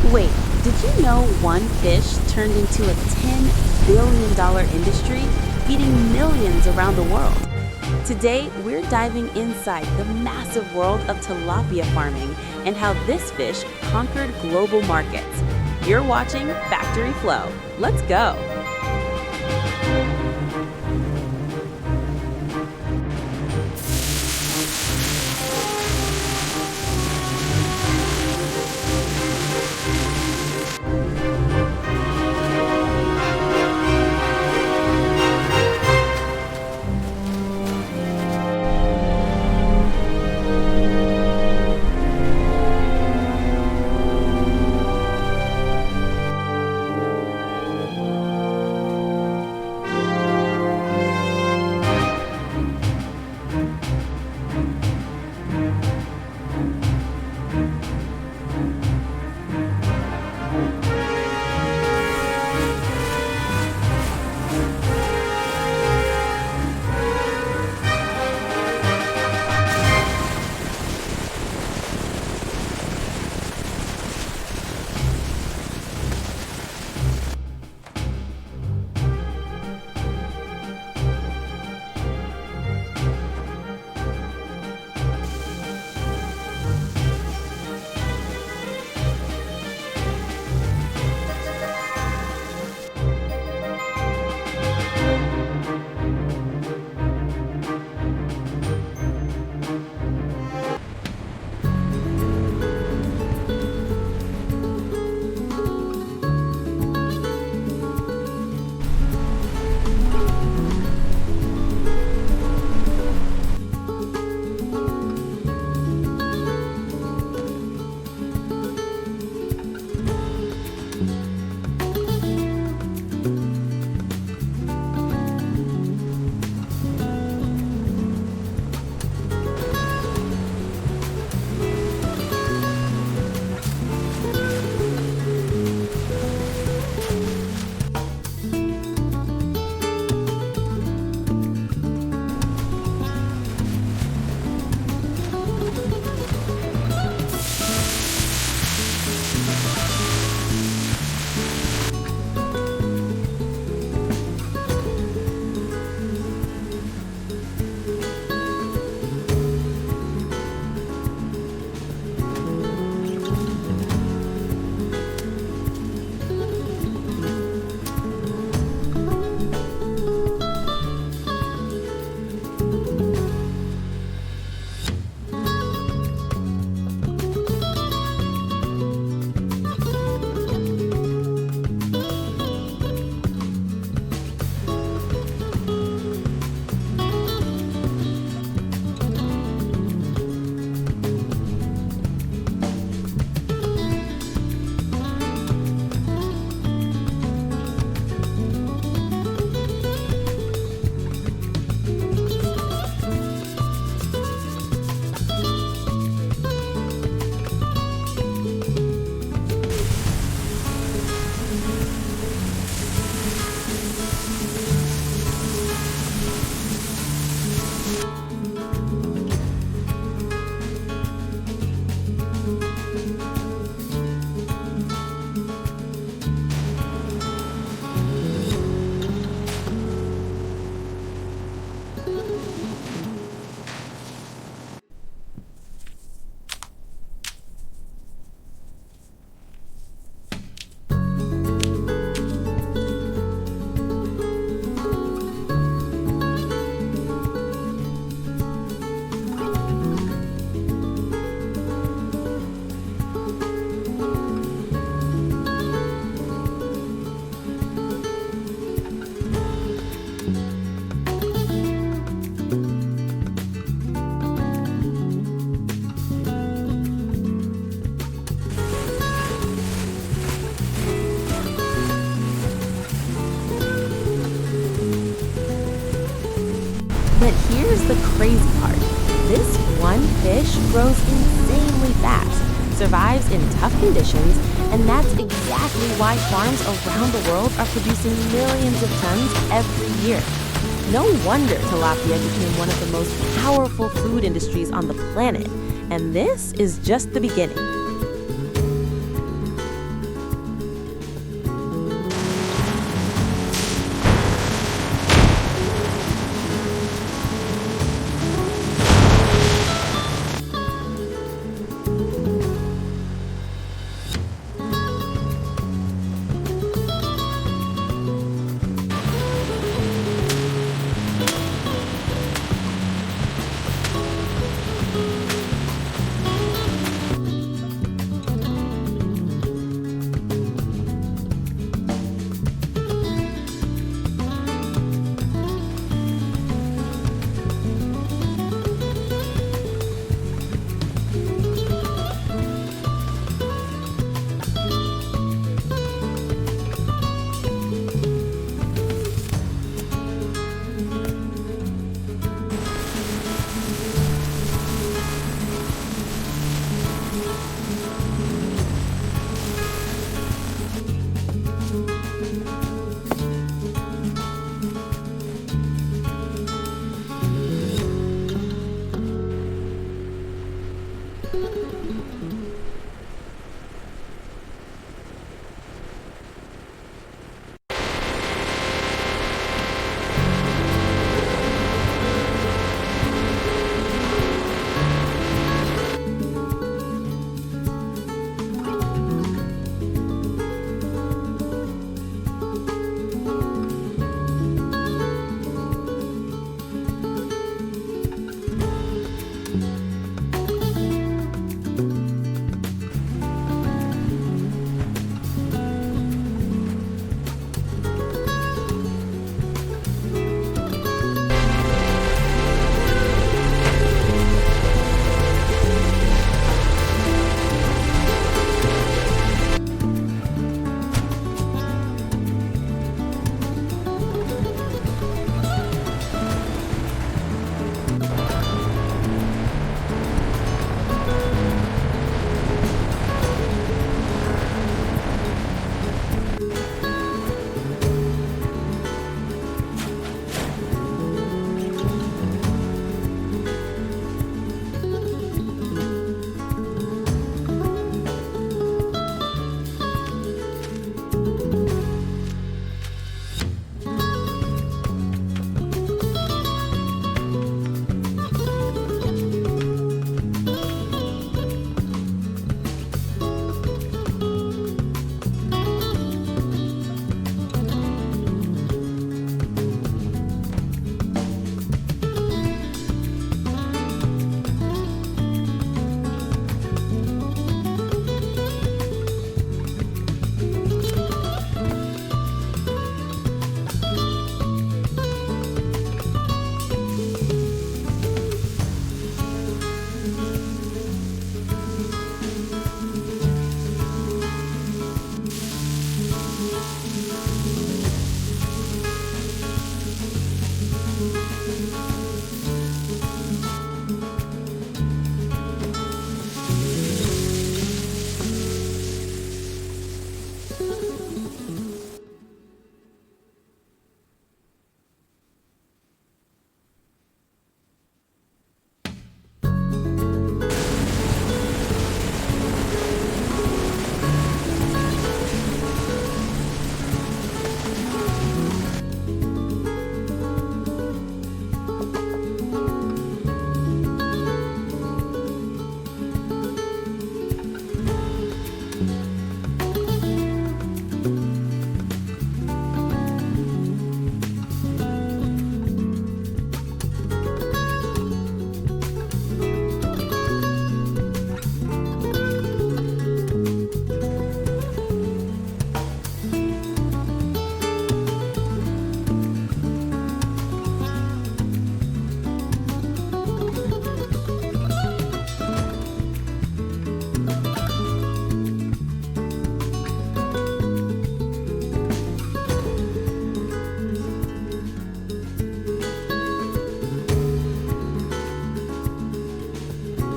Wait, did you know one fish turned into a $10 billion industry, feeding millions around the world? Today, we're diving inside the massive world of tilapia farming and how this fish conquered global markets. You're watching Factory Flow. Let's go! But here's the crazy part. This one fish grows insanely fast, survives in tough conditions, and that's exactly why farms around the world are producing millions of tons every year. No wonder tilapia became one of the most powerful food industries on the planet, and this is just the beginning.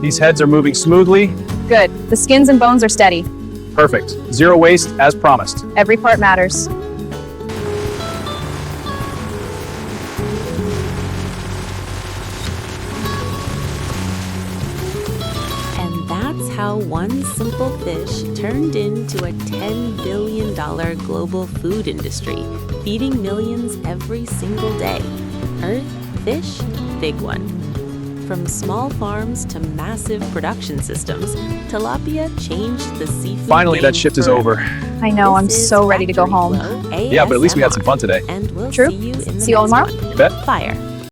These heads are moving smoothly. Good. The skins and bones are steady. Perfect. Zero waste, as promised. Every part matters. And that's how one simple fish turned into a $10 billion global food industry, feeding millions every single day. Earth, fish, big one. From small farms to massive production systems, tilapia changed the seafood Finally, that game shift is forever. over. I know, I'm This is so ready to go Factory home. Flow Yeah, but at least we had some ASMR. fun today. And we'll True. see you in the See you all next tomorrow. one. You bet. Fire.